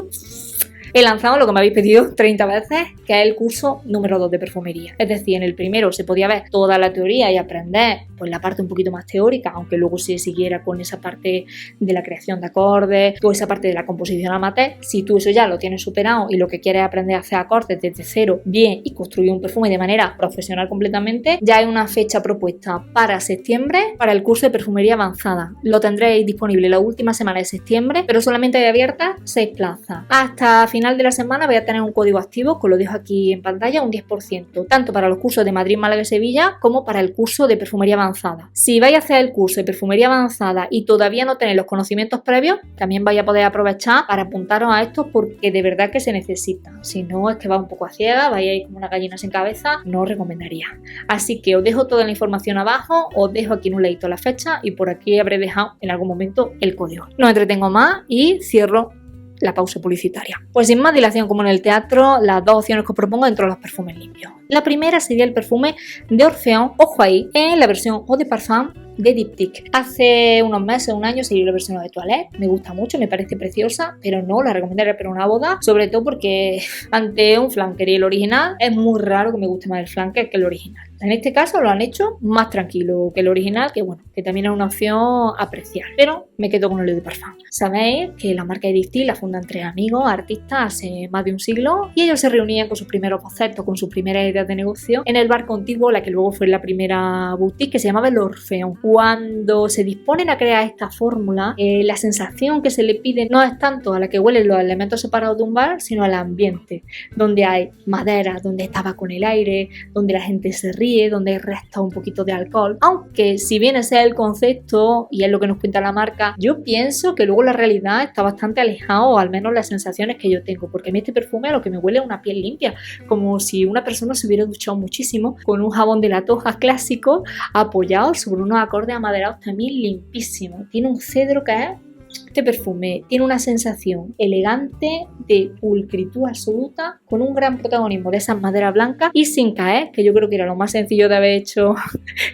he lanzado lo que me habéis pedido 30 veces, que es el curso número 2 de perfumería. Es decir, en el primero se podía ver toda la teoría y aprender pues la parte un poquito más teórica, aunque luego se siguiera con esa parte de la creación de acordes, toda esa parte de la composición amateur. Si tú eso ya lo tienes superado y lo que quieres es aprender a hacer acordes desde cero bien y construir un perfume de manera profesional completamente, ya hay una fecha propuesta para septiembre para el curso de perfumería avanzada. Lo tendréis disponible la última semana de septiembre, pero solamente hay abiertas 6 plazas. Hasta final de la semana voy a tener un código activo, que os lo dejo aquí en pantalla, un 10%, tanto para los cursos de Madrid, Málaga y Sevilla como para el curso de perfumería avanzada. Si vais a hacer el curso de perfumería avanzada y todavía no tenéis los conocimientos previos, también vais a poder aprovechar para apuntaros a esto, porque de verdad que se necesita. Si no, es que va un poco a ciega, vais a ir como una gallina sin cabeza, no os recomendaría. Así que os dejo toda la información abajo, os dejo aquí en un ladito la fecha y por aquí habré dejado en algún momento el código. No entretengo más y cierro la pausa publicitaria. Pues sin más dilación, como en el teatro, las dos opciones que os propongo dentro de los perfumes limpios. La primera sería el perfume de Orpheon, ojo ahí, en la versión Eau de Parfum de Diptyque. Hace unos meses, un año, salió la versión de Toilette. Me gusta mucho, me parece preciosa, pero no la recomendaría para una boda, sobre todo porque ante un flanker y el original, es muy raro que me guste más el flanker que el original. En este caso lo han hecho más tranquilo que el original, que bueno, que también es una opción apreciable, pero me quedo con el Eau de Parfum. Sabéis que la marca de Diptyque la fundan 3 amigos, artistas, hace más de un siglo, y ellos se reunían con sus primeros conceptos, con sus primeras ideas de negocio, en el bar contiguo, la que luego fue la primera boutique, que se llamaba el Orpheon, Cuando se disponen a crear esta fórmula, la sensación que se le pide no es tanto a la que huelen los elementos separados de un bar, sino al ambiente, donde hay madera, donde hay tabaco en el aire, donde la gente se ríe, donde hay restos un poquito de alcohol. Aunque si bien ese es el concepto y es lo que nos cuenta la marca, yo pienso que luego la realidad está bastante alejado, o al menos las sensaciones que yo tengo, porque a mí este perfume a lo que me huele es una piel limpia, como si una persona se hubiera duchado muchísimo con un jabón de la Toja clásico apoyado sobre unos acordes amaderados también limpísimos. Tiene un cedro que es... Este perfume tiene una sensación elegante de pulcritud absoluta, con un gran protagonismo de esas maderas blancas y sin caer, que yo creo que era lo más sencillo de haber hecho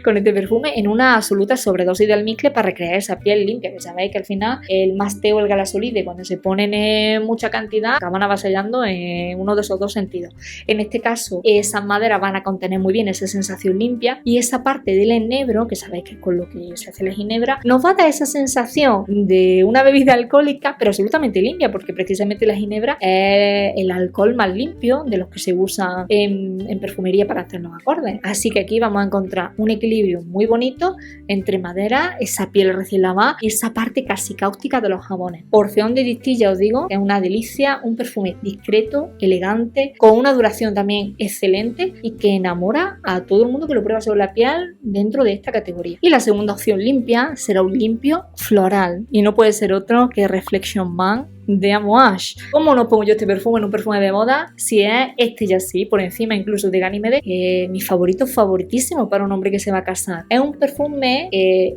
con este perfume, en una absoluta sobredosis de almizcle para recrear esa piel limpia, que sabéis que al final el masteo, el galasolide, cuando se ponen en mucha cantidad, acaban avasallando en uno de esos dos sentidos. En este caso, esas maderas van a contener muy bien esa sensación limpia, y esa parte del enebro, que sabéis que es con lo que se hace la ginebra, nos va a dar esa sensación de una bebida alcohólica, pero absolutamente limpia, porque precisamente la ginebra es el alcohol más limpio de los que se usan en perfumería para hacernos acordes. Así que aquí vamos a encontrar un equilibrio muy bonito entre madera, esa piel recién lavada y esa parte casi cáustica de los jabones. Porción de distilla, os digo, es una delicia, un perfume discreto, elegante, con una duración también excelente y que enamora a todo el mundo que lo prueba sobre la piel dentro de esta categoría. Y la segunda opción limpia será un limpio floral, y no puede ser otro que Reflection Man de Amouage. ¿Cómo no pongo yo este perfume en un perfume de moda si es este ya sí, por encima incluso de Ganymede, mi favorito favoritísimo para un hombre que se va a casar? Es un perfume,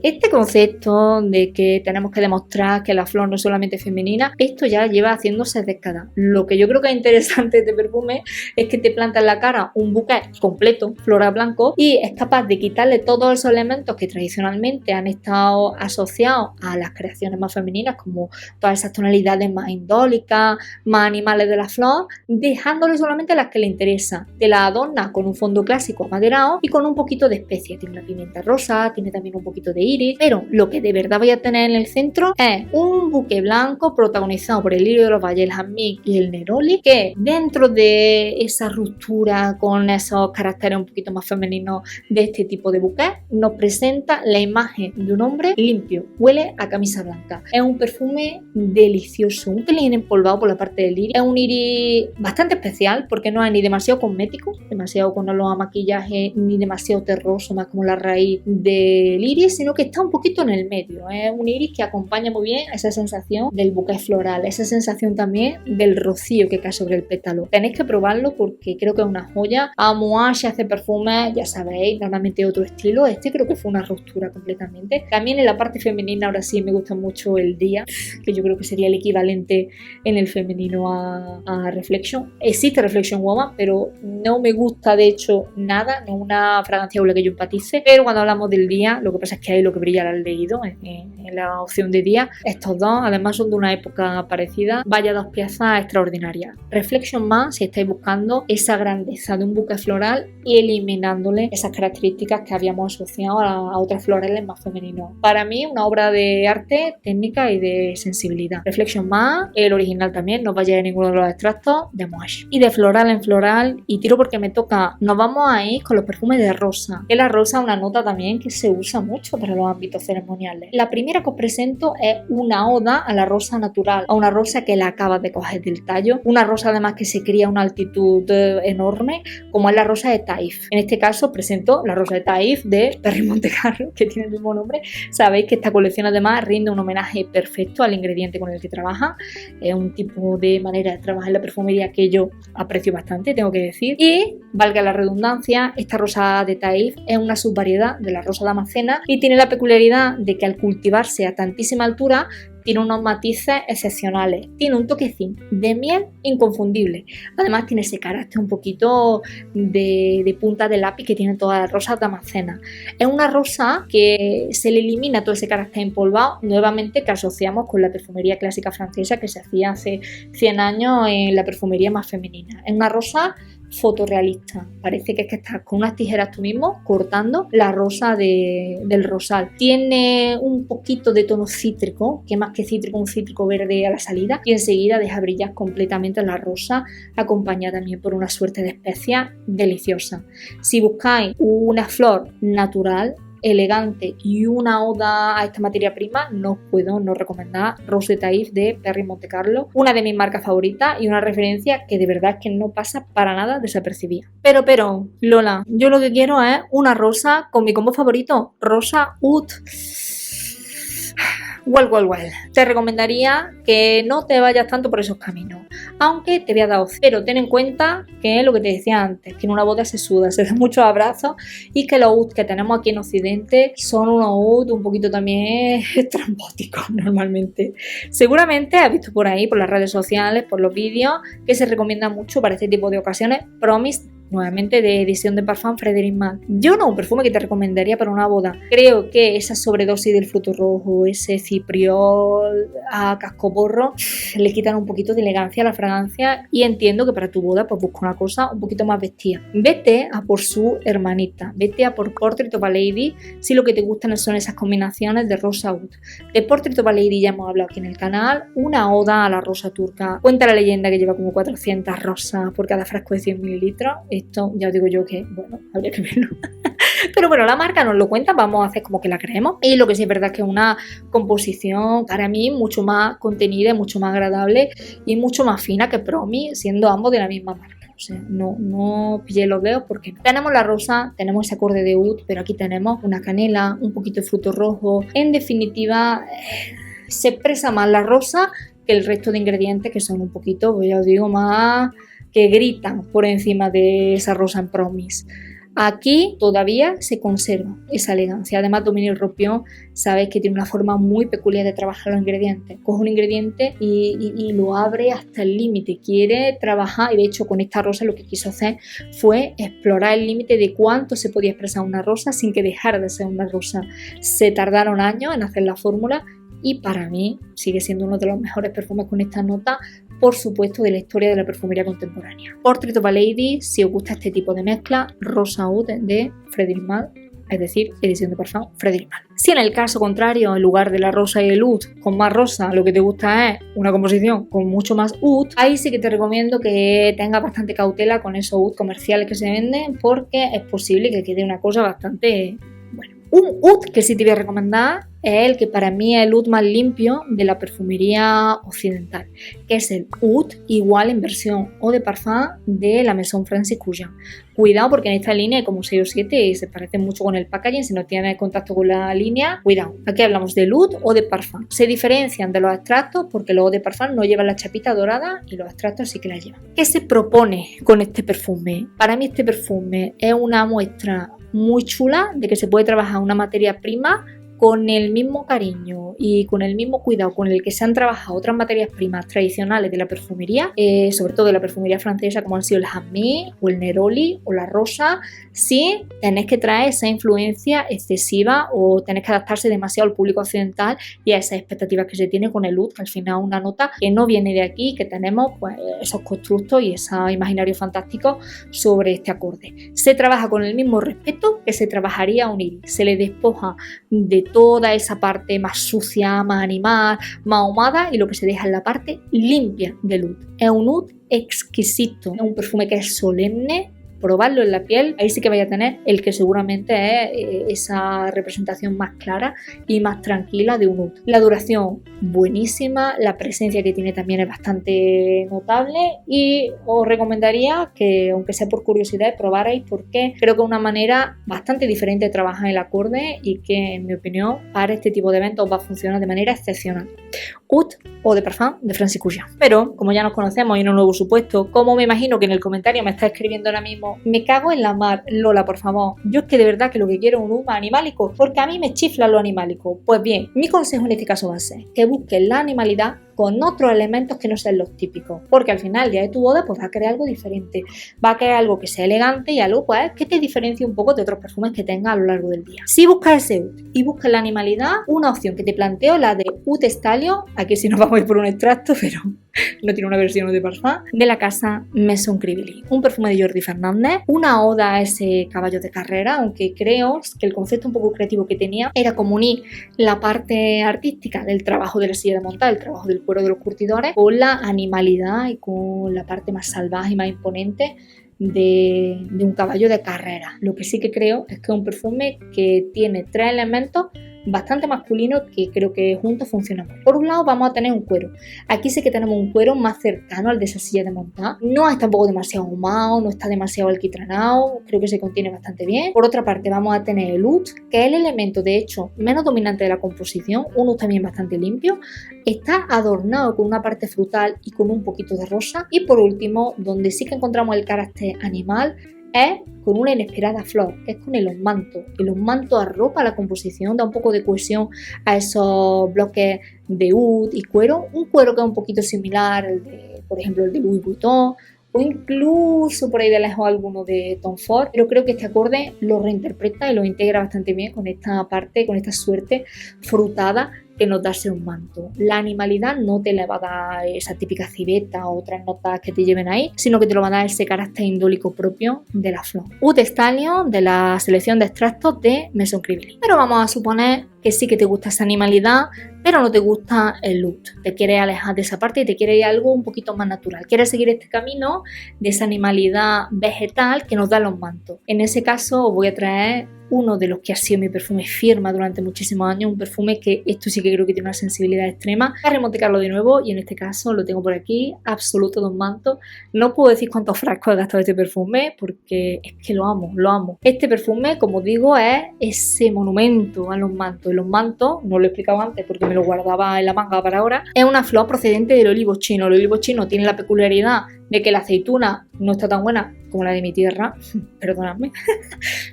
este concepto de que tenemos que demostrar que la flor no es solamente femenina, esto ya lleva haciéndose décadas. Lo que yo creo que es interesante de este perfume es que te planta en la cara un buque completo, floral blanco, y es capaz de quitarle todos esos elementos que tradicionalmente han estado asociados a las creaciones más femeninas, como todas esas tonalidades más indólicas, más animales de la flor, dejándole solamente las que le interesan. Te la adorna con un fondo clásico amaderado y con un poquito de especia. Tiene una pimienta rosa, tiene también un poquito de iris, pero lo que de verdad vaya a tener en el centro es un buque blanco protagonizado por el lirio de los valles, el jazmín y el neroli, que dentro de esa ruptura con esos caracteres un poquito más femeninos de este tipo de buque, nos presenta la imagen de un hombre limpio, huele a camisa blanca. Es un perfume delicioso, un pelín empolvado por la parte del iris. Es un iris bastante especial porque no es ni demasiado cosmético, demasiado con olor a maquillaje, ni demasiado terroso, más como la raíz del iris, sino que está un poquito en el medio. Es un iris que acompaña muy bien esa sensación del buque floral, esa sensación también del rocío que cae sobre el pétalo. Tenéis que probarlo porque creo que es una joya. Amouage hace perfumes, ya sabéis, normalmente otro estilo. Este creo que fue una ruptura completamente. También en la parte femenina ahora sí me gusta mucho el día, que yo creo que sería el equivalente en el femenino a Reflection. Existe Reflection Woman, pero no me gusta de hecho nada, no es una fragancia con la que yo empatice, pero cuando hablamos del día, lo que pasa es que hay lo que brilla lo has leído en la opción de día. Estos dos además son de una época parecida. Vaya dos piezas extraordinarias. Reflection Man, si estáis buscando esa grandeza de un buque floral y eliminándole esas características que habíamos asociado a otras floreles más femeninos. Para mí una obra de arte, técnica y de sensibilidad. Reflection Man, el original también, no vaya a ninguno de los extractos de Amouage. Y de floral en floral, y tiro porque me toca, nos vamos a ir con los perfumes de rosa. Que la rosa es una nota también que se usa mucho para los ámbitos ceremoniales. La primera que os presento es una oda a la rosa natural, a una rosa que la acabas de coger del tallo, una rosa además que se cría a una altitud enorme, como es la rosa de Taif. En este caso presento la rosa de Taif de Perry Montecarlo, que tiene el mismo nombre. Sabéis que esta colección además rinde un homenaje perfecto al ingrediente con el que trabaja. Es un tipo de manera de trabajar en la perfumería que yo aprecio bastante, tengo que decir. Y, valga la redundancia, esta rosa de Taif es una subvariedad de la rosa damascena y tiene la peculiaridad de que al cultivarse a tantísima altura tiene unos matices excepcionales, tiene un toquecín de miel inconfundible. Además tiene ese carácter un poquito de punta de lápiz que tiene todas las rosas damascenas. Es una rosa que se le elimina todo ese carácter empolvado, nuevamente que asociamos con la perfumería clásica francesa que se hacía hace 100 años en la perfumería más femenina. Es una rosa fotorrealista, parece que es que estás con unas tijeras tú mismo cortando la rosa del rosal. Tiene un poquito de tono cítrico, que más que cítrico, un cítrico verde a la salida, y enseguida deja brillar completamente la rosa, acompañada también por una suerte de especias deliciosa. Si buscáis una flor natural, elegante y una oda a esta materia prima, no os puedo no recomendar Rose de Taif de Perry Monte Carlo, una de mis marcas favoritas y una referencia que de verdad es que no pasa para nada desapercibida. Pero, Lola, yo lo que quiero es una rosa con mi combo favorito, rosa oud. Well. Te recomendaría que no te vayas tanto por esos caminos, aunque te voy a dar opción. Pero ten en cuenta que lo que te decía antes, que en una boda se suda, se dan muchos abrazos y que los oud que tenemos aquí en Occidente son unos oud un poquito también estrambóticos normalmente. Seguramente has visto por ahí, por las redes sociales, por los vídeos, que se recomienda mucho para este tipo de ocasiones Promise, nuevamente de edición de Parfum Frédéric Malle. Yo no, un perfume que te recomendaría para una boda. Creo que esa sobredosis del fruto rojo, ese cipriol a cascoporro, le quitan un poquito de elegancia a la fragancia y entiendo que para tu boda pues busca una cosa un poquito más vestida. Vete a por su hermanita, vete a por Portrait of a Lady si lo que te gustan son esas combinaciones de rosa oud. De Portrait of a Lady ya hemos hablado aquí en el canal, una oda a la rosa turca. Cuenta la leyenda que lleva como 400 rosas por cada frasco de 100 mililitros. Esto ya os digo yo que, bueno, habría que verlo. Pero bueno, la marca nos lo cuenta, vamos a hacer como que la creemos. Y lo que sí es verdad es que es una composición para mí mucho más contenida, mucho más agradable y mucho más fina que Promi, siendo ambos de la misma marca. O sea, no pillé los dedos porque tenemos la rosa, tenemos ese acorde de oud, pero aquí tenemos una canela, un poquito de fruto rojo. En definitiva, se expresa más la rosa que el resto de ingredientes que son un poquito, pues ya os digo, más que gritan por encima de esa rosa en Promise. Aquí todavía se conserva esa elegancia. Además, Dominique Ropion, sabéis que tiene una forma muy peculiar de trabajar los ingredientes. Coge un ingrediente y lo abre hasta el límite. Quiere trabajar, y de hecho con esta rosa lo que quiso hacer fue explorar el límite de cuánto se podía expresar una rosa sin que dejara de ser una rosa. Se tardaron años en hacer la fórmula y para mí sigue siendo uno de los mejores perfumes con esta nota, por supuesto, de la historia de la perfumería contemporánea. Portrait of a Lady, si os gusta este tipo de mezcla, rosa oud de Frédéric Malle, es decir, edición de Parfum Frédéric Malle. Si en el caso contrario, en lugar de la rosa y el oud con más rosa, lo que te gusta es una composición con mucho más oud, ahí sí que te recomiendo que tengas bastante cautela con esos oud comerciales que se venden, porque es posible que quede una cosa bastante... Un oud que sí te voy a recomendar es el que para mí es el oud más limpio de la perfumería occidental, que es el oud igual en versión eau de parfum de la Maison Francis Kurkdjian. Cuidado porque en esta línea hay como 6 o 7 y se parecen mucho con el packaging. Si no tienes contacto con la línea, cuidado. Aquí hablamos de oud o de parfum. Se diferencian de los extractos porque los eau de parfum no llevan la chapita dorada y los extractos sí que la llevan. ¿Qué se propone con este perfume? Para mí este perfume es una muestra muy chula de que se puede trabajar una materia prima con el mismo cariño y con el mismo cuidado con el que se han trabajado otras materias primas tradicionales de la perfumería, sobre todo de la perfumería francesa, como han sido el Jasmine o el Neroli o la Rosa, si tenés que traer esa influencia excesiva o tenés que adaptarse demasiado al público occidental y a esas expectativas que se tiene con el oud, que al final es una nota que no viene de aquí, que tenemos pues esos constructos y esos imaginarios fantásticos sobre este acorde. Se trabaja con el mismo respeto que se trabajaría un iris, se le despoja de toda esa parte más sucia, más animal, más ahumada y lo que se deja en la parte limpia del oud. Es un oud exquisito, es un perfume que es solemne. Probarlo en la piel, ahí sí que vais a tener el que seguramente es esa representación más clara y más tranquila de un oud. La duración buenísima, la presencia que tiene también es bastante notable y os recomendaría que, aunque sea por curiosidad, probarais porque creo que es una manera bastante diferente de trabajar el acorde y que, en mi opinión, para este tipo de eventos va a funcionar de manera excepcional. Oud o de Parfum de Francis Kurkdjian. Pero, como ya nos conocemos y en un nuevo supuesto, como me imagino que en el comentario me está escribiendo ahora mismo, me cago en la mar, Lola, por favor. Yo es que de verdad que lo que quiero es un oud más animálico, porque a mí me chifla lo animálico. Pues bien, mi consejo en este caso va a ser que busques la animalidad con otros elementos que no sean los típicos, porque al final, el día de tu boda, pues va a querer algo diferente, va a querer algo que sea elegante y algo pues que te diferencie un poco de otros perfumes que tengas a lo largo del día. Si buscas ese oud y buscas la animalidad, una opción que te planteo, la de Oud Stallion, aquí sí nos vamos a ir por un extracto, pero no tiene una versión de parfum, de la casa Maison Crivelli, un perfume de Jordi Fernández, una oda a ese caballo de carrera, aunque creo que el concepto un poco creativo que tenía era como unir la parte artística del trabajo de la silla de montar, el trabajo del cuero de los curtidores, con la animalidad y con la parte más salvaje y más imponente de un caballo de carrera. Lo que sí que creo es que es un perfume que tiene 3 elementos bastante masculinos que creo que juntos funcionan. Por un lado vamos a tener un cuero. Aquí sí que tenemos un cuero más cercano al de esa silla de montar. No es tampoco demasiado ahumado, no está demasiado alquitranado, creo que se contiene bastante bien. Por otra parte vamos a tener el oud, que es el elemento de hecho menos dominante de la composición, un oud también bastante limpio. Está adornado con una parte frutal y con un poquito de rosa. Y por último, donde sí que encontramos el carácter animal, es con una inesperada flor, que es con el osmanto. El osmanto arropa la composición, da un poco de cohesión a esos bloques de oud y cuero. Un cuero que es un poquito similar al de, por ejemplo, el de Louis Vuitton, o incluso por ahí de lejos alguno de Tom Ford, pero creo que este acorde lo reinterpreta y lo integra bastante bien con esta parte, con esta suerte frutada que nos da ese osmanto. La animalidad no te le va a dar esa típica civeta o otras notas que te lleven ahí, sino que te lo va a dar ese carácter indólico propio de la flor. Oud Stallion de la selección de extractos de Maison Cribelli. Pero vamos a suponer que sí que te gusta esa animalidad, pero no te gusta el oud. Te quieres alejar de esa parte y te quieres ir a algo un poquito más natural. Quieres seguir este camino de esa animalidad vegetal que nos da los mantos. En ese caso os voy a traer uno de los que ha sido mi perfume firma durante muchísimos años, un perfume que esto sí que creo que tiene una sensibilidad extrema. Voy a remontecarlo de nuevo y en este caso lo tengo por aquí, Absoluto Dos Mantos. No puedo decir cuántos frascos he gastado este perfume porque es que lo amo, lo amo. Este perfume, como digo, es ese monumento a los mantos. Y los mantos, no lo he explicado antes porque me lo guardaba en la manga para ahora, es una flor procedente del olivo chino. El olivo chino tiene la peculiaridad de que la aceituna no está tan buena como la de mi tierra, perdonadme,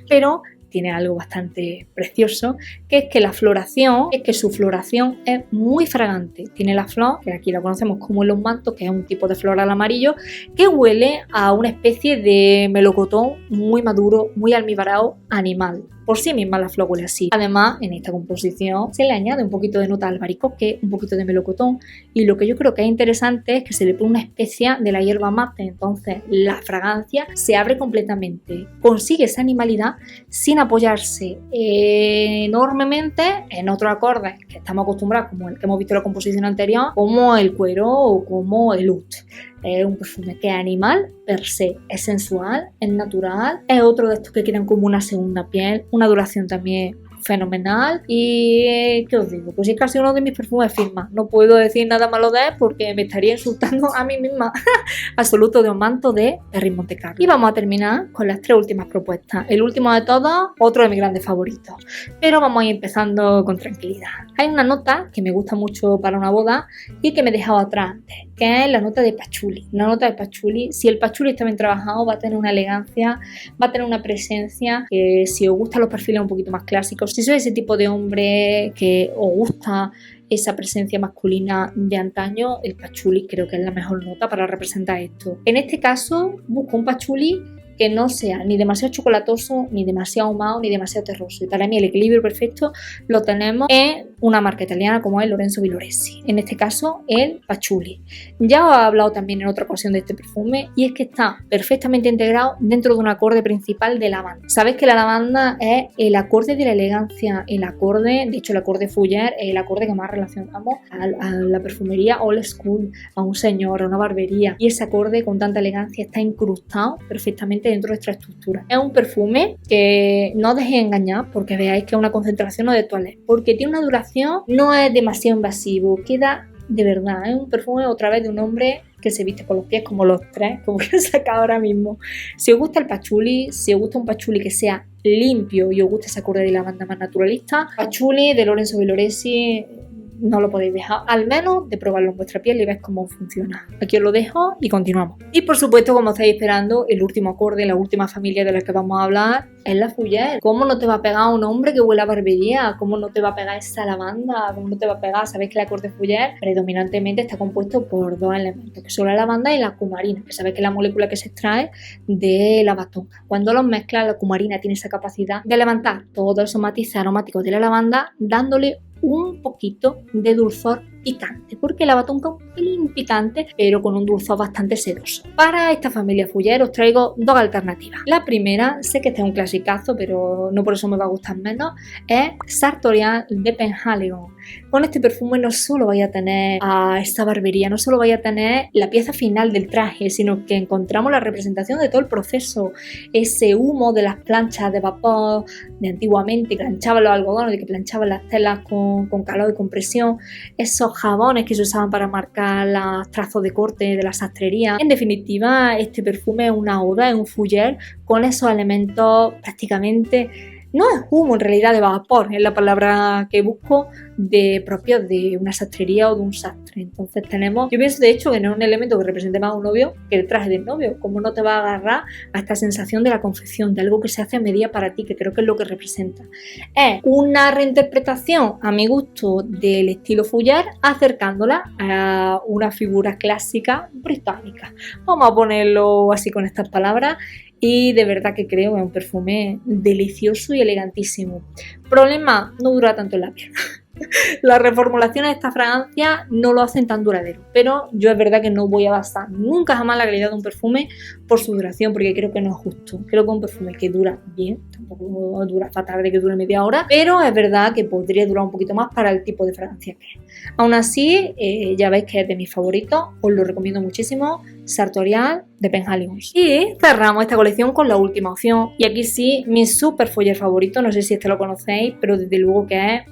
pero tiene algo bastante precioso, que es que la floración, es que su floración es muy fragante. Tiene la flor, que aquí la conocemos como los mantos, que es un tipo de floral amarillo, que huele a una especie de melocotón muy maduro, muy almibarado, animal. Por sí misma la flor huele así. Además, en esta composición se le añade un poquito de nota albaricoque, un poquito de melocotón, y lo que yo creo que es interesante es que se le pone una especia de la hierba mate, entonces la fragancia se abre completamente. Consigue esa animalidad sin apoyarse enormemente en otros acordes que estamos acostumbrados, como el que hemos visto en la composición anterior, como el cuero o como el oud. Es un perfume que es animal per se, es sensual, es natural, es otro de estos que quedan como una segunda piel, una duración también fenomenal. Y ¿qué os digo? Pues es casi uno de mis perfumes firma. No puedo decir nada malo de él porque me estaría insultando a mí misma. Absoluto Dos Mantos de Perrin Montecarlo. Y vamos a terminar con las 3 últimas propuestas. El último de todos, otro de mis grandes favoritos. Pero vamos a ir empezando con tranquilidad. Hay una nota que me gusta mucho para una boda y que me he dejado atrás antes, que es la nota de patchouli. La nota de patchouli, si el patchouli está bien trabajado, va a tener una elegancia, va a tener una presencia que si os gustan los perfiles un poquito más clásicos, si sois ese tipo de hombre que os gusta esa presencia masculina de antaño, el patchouli creo que es la mejor nota para representar esto. En este caso, busco un patchouli que no sea ni demasiado chocolatoso, ni demasiado ahumado, ni demasiado terroso. Y para mí el equilibrio perfecto lo tenemos en una marca italiana como es Lorenzo Villoresi. En este caso, el patchouli. Ya os he hablado también en otra ocasión de este perfume y es que está perfectamente integrado dentro de un acorde principal de lavanda. Sabéis que la lavanda es el acorde de la elegancia, el acorde, de hecho el acorde Fougère es el acorde que más relacionamos a la perfumería old school, a un señor, a una barbería. Y ese acorde con tanta elegancia está incrustado perfectamente dentro de nuestra estructura. Es un perfume que no os dejéis engañar porque veáis que es una concentración no de toilette, porque tiene una duración, no es demasiado invasivo, queda de verdad, es un perfume otra vez de un hombre que se viste con los pies como los 3, como que he sacado ahora mismo. Si os gusta el patchouli, si os gusta un patchouli que sea limpio y os gusta ese acorde de lavanda más naturalista, patchouli de Lorenzo Villoresi no lo podéis dejar, al menos de probarlo en vuestra piel y ver cómo funciona. Aquí os lo dejo y continuamos. Y por supuesto, como estáis esperando, el último acorde, la última familia de la que vamos a hablar es la Fougère. ¿Cómo no te va a pegar un hombre que huele a barbería? ¿Cómo no te va a pegar esa lavanda? ¿Cómo no te va a pegar? Sabéis que el acorde Fougère predominantemente está compuesto por 2 elementos, que son la lavanda y la cumarina, que sabéis que es la molécula que se extrae de la batonga. Cuando los mezclas, la cumarina tiene esa capacidad de levantar todos esos matices aromáticos de la lavanda, dándole un poquito de dulzor picante, porque la batonca es un pelín picante, pero con un dulzor bastante sedoso. Para esta familia Fougère os traigo dos alternativas. La primera, sé que este es un clasicazo, pero no por eso me va a gustar menos, es Sartorial de Penhaligon. Con este perfume no solo vais a tener a esta barbería, no solo vais a tener la pieza final del traje, sino que encontramos la representación de todo el proceso, ese humo de las planchas de vapor de antiguamente que planchaban los algodones, de que planchaban las telas con calor y compresión, esos jabones que se usaban para marcar los trazos de corte de la sastrería. En definitiva, este perfume es una oda, es un fougère con esos elementos prácticamente. No es humo, en realidad de vapor, es la palabra que busco, propios de una sastrería o de un sastre. Entonces yo pienso de hecho que no es un elemento que represente más a un novio que el traje del novio. Como no te va a agarrar a esta sensación de la confección, de algo que se hace a medida para ti, que creo que es lo que representa. Es una reinterpretación, a mi gusto, del estilo Fougère, acercándola a una figura clásica británica. Vamos a ponerlo así con estas palabras. Y de verdad que creo que es un perfume delicioso y elegantísimo. Problema, no dura tanto en la piel. Las reformulaciones de esta fragancia no lo hacen tan duradero, pero yo es verdad que no voy a basar nunca jamás la calidad de un perfume por su duración, porque creo que no es justo. Creo que es un perfume que dura bien, tampoco dura fatal de que dure media hora, pero es verdad que podría durar un poquito más para el tipo de fragancia que es. Aún así, ya veis que es de mis favoritos, os lo recomiendo muchísimo, Sartorial de Penhaligon. Y cerramos esta colección con la última opción, y aquí sí, mi super fougère favorito, no sé si este lo conocéis, pero desde luego que es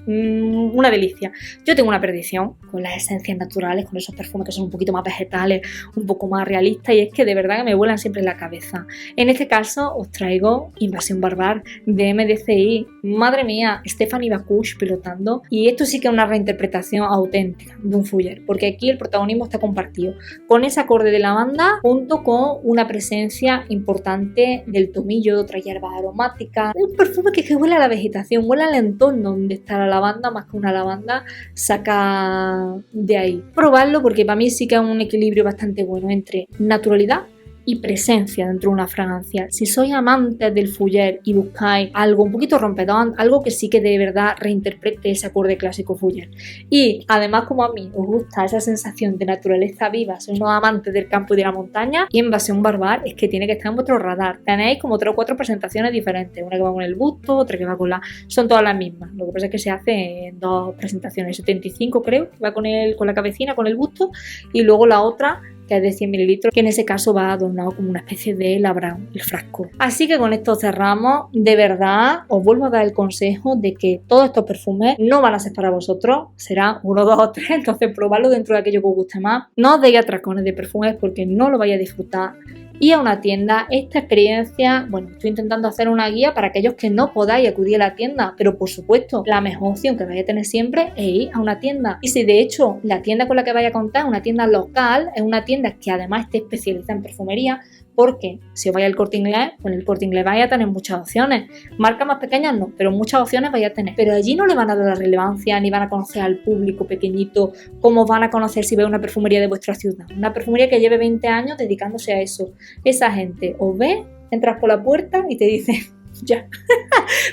una delicia. Yo tengo una perdición con las esencias naturales, con esos perfumes que son un poquito más vegetales, un poco más realistas, y es que de verdad que me vuelan siempre en la cabeza. En este caso os traigo Invasión Barbar de MDCI. Madre mía, Stephanie Bacouche pilotando, y esto sí que es una reinterpretación auténtica de un fougère, porque aquí el protagonismo está compartido con ese acorde de lavanda junto con una presencia importante del tomillo, de otras hierbas aromáticas. Es un perfume que huele a la vegetación, huele al entorno donde está la lavanda, más que una lavanda saca de ahí. Probarlo porque para mí sí que es un equilibrio bastante bueno entre naturalidad y presencia dentro de una fragancia. Si sois amantes del fougère y buscáis algo un poquito rompedor, algo que sí que de verdad reinterprete ese acorde clásico fougère, y además como a mí os gusta esa sensación de naturaleza viva, sois unos amantes del campo y de la montaña, y Invasión Barbar es que tiene que estar en vuestro radar. Tenéis como 3 o 4 presentaciones diferentes, una que va con el busto, otra que va con son todas las mismas, lo que pasa es que se hace en 2 presentaciones, 75 creo, que va con la cabecina, con el busto, y luego la otra que es de 100 mililitros, que en ese caso va adornado como una especie de labrán, el frasco. Así que con esto cerramos. De verdad, os vuelvo a dar el consejo de que todos estos perfumes no van a ser para vosotros, serán 1, 2 o 3, entonces probadlo dentro de aquello que os guste más. No os deis atracones de perfumes porque no lo vais a disfrutar. Y a una tienda, esta experiencia, bueno, estoy intentando hacer una guía para aquellos que no podáis acudir a la tienda, pero por supuesto, la mejor opción que vais a tener siempre es ir a una tienda. Y si de hecho la tienda con la que vais a contar es una tienda local, es una tienda que además esté especializada en perfumería, porque si os vais al Corte Inglés, con el Corte Inglés vais a tener muchas opciones. Marcas más pequeñas no, pero muchas opciones vais a tener. Pero allí no le van a dar la relevancia, ni van a conocer al público pequeñito, como van a conocer si veis una perfumería de vuestra ciudad. Una perfumería que lleve 20 años dedicándose a eso. Esa gente os ve, entras por la puerta y te dice... Ya,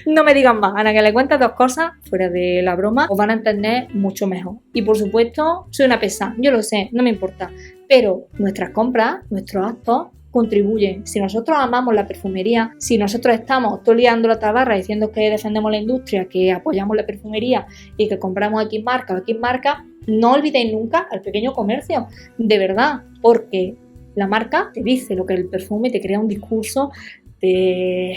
no me digan más. Ana, que le cuentas 2 cosas fuera de la broma, os van a entender mucho mejor. Y por supuesto, soy una pesada, yo lo sé, no me importa. Pero nuestras compras, nuestros actos contribuyen. Si nosotros amamos la perfumería, si nosotros estamos toleando la tabarra diciendo que defendemos la industria, que apoyamos la perfumería y que compramos X marca o X marca, no olvidéis nunca al pequeño comercio, de verdad, porque la marca te dice lo que es el perfume, te crea un discurso, te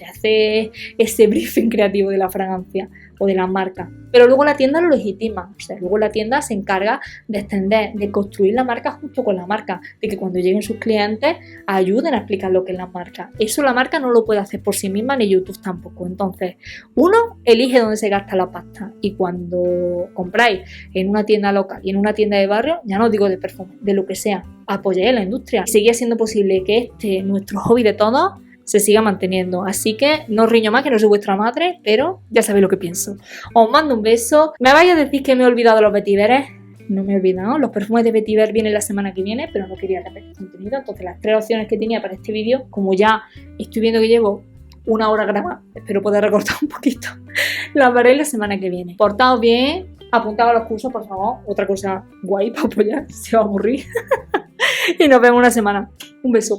hace ese briefing creativo de la fragancia o de la marca, pero luego la tienda lo legitima, o sea, luego la tienda se encarga de extender, de construir la marca junto con la marca, de que cuando lleguen sus clientes ayuden a explicar lo que es la marca. Eso la marca no lo puede hacer por sí misma, ni YouTube tampoco. Entonces, uno elige dónde se gasta la pasta, y cuando compráis en una tienda local y en una tienda de barrio, ya no os digo de perfume, de lo que sea, apoyéis la industria. Sigue siendo posible que nuestro hobby de todos, se siga manteniendo. Así que no os riño más, que no soy vuestra madre, pero ya sabéis lo que pienso. Os mando un beso. Me vais a decir que me he olvidado de los vetiveres. No me he olvidado. Los perfumes de vetiver vienen la semana que viene, pero no quería repetir contenido. Entonces las 3 opciones que tenía para este vídeo, como ya estoy viendo que llevo 1 hora grabada, espero poder recortar un poquito, las veré la semana que viene. Portaos bien, Apuntado a los cursos, por favor. Otra cosa guay para apoyar, se va a aburrir. Y nos vemos una semana. Un beso.